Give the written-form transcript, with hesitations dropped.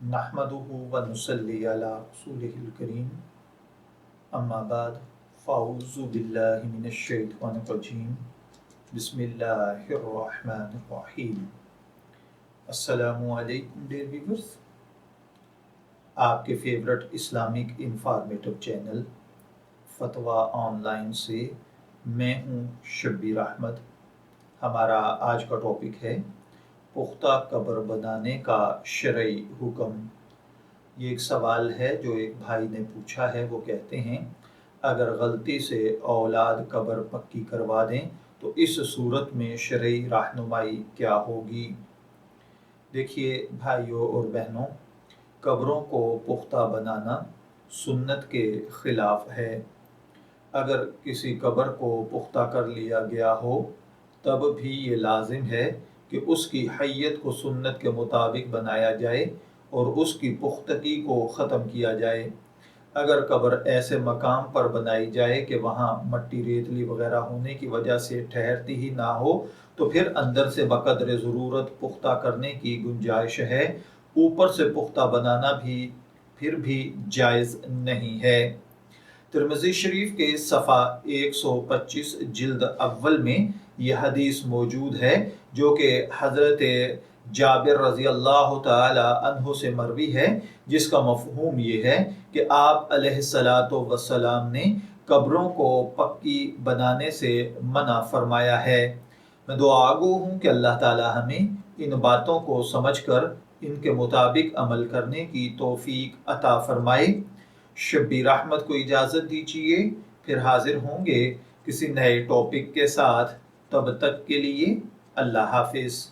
नहमदुहु व नुसल्ली अला रसूलिहिल करीम अम्मा बाद फ़अऊज़ु बिल्लाहि मिनश शैतानिर रजीम बिस्मिल्लाहिर रहमानिर रहीम। अस्सलामु अलैकुम डियर व्यूअर्स, आपके फेवरेट इस्लामिक इंफॉर्मेटिव चैनल फतवा ऑनलाइन से मैं हूँ शब्बीर अहमद। हमारा आज का टॉपिक है पुख्ता कब्र बनाने का शरई हुक्म। ये एक सवाल है जो एक भाई ने पूछा है। वो कहते हैं, अगर गलती से औलाद कब्र पक्की करवा दें तो इस सूरत में शरई रहनुमाई क्या होगी। देखिए भाइयों और बहनों, कब्रों को पुख्ता बनाना सुन्नत के ख़िलाफ़ है। अगर किसी कब्र को पुख्ता कर लिया गया हो तब भी ये लाजिम है कि उसकी हैयत को सुन्नत के मुताबिक बनाया जाए और उसकी पुख्तगी को ख़त्म किया जाए। अगर कब्र ऐसे मकाम पर बनाई जाए कि वहाँ मट्टी रेतली वगैरह होने की वजह से ठहरती ही ना हो तो फिर अंदर से बक़द्र ज़रूरत पुख्ता करने की गुंजाइश है। ऊपर से पुख्ता बनाना भी फिर भी जायज़ नहीं है। तिरमिज़ी शरीफ के सफ़ा 125 जिल्द अव्वल में यह हदीस मौजूद है जो कि हज़रत जाबिर रज़ी अल्लाह तआला अन्हु से मरवी है, जिसका मफ़हूम ये है कि आप अलैहिस्सलातु वस्सलाम ने कब्रों को पक्की बनाने से मना फरमाया है। मैं दुआगो हूँ कि अल्लाह ताला हमें इन बातों को समझकर इनके मुताबिक अमल करने की तौफीक अता फरमाए। शब्बीर अहमद को इजाज़त दीजिए, फिर हाजिर होंगे किसी नए टॉपिक के साथ। तब तक के लिए अल्लाह हाफिज़।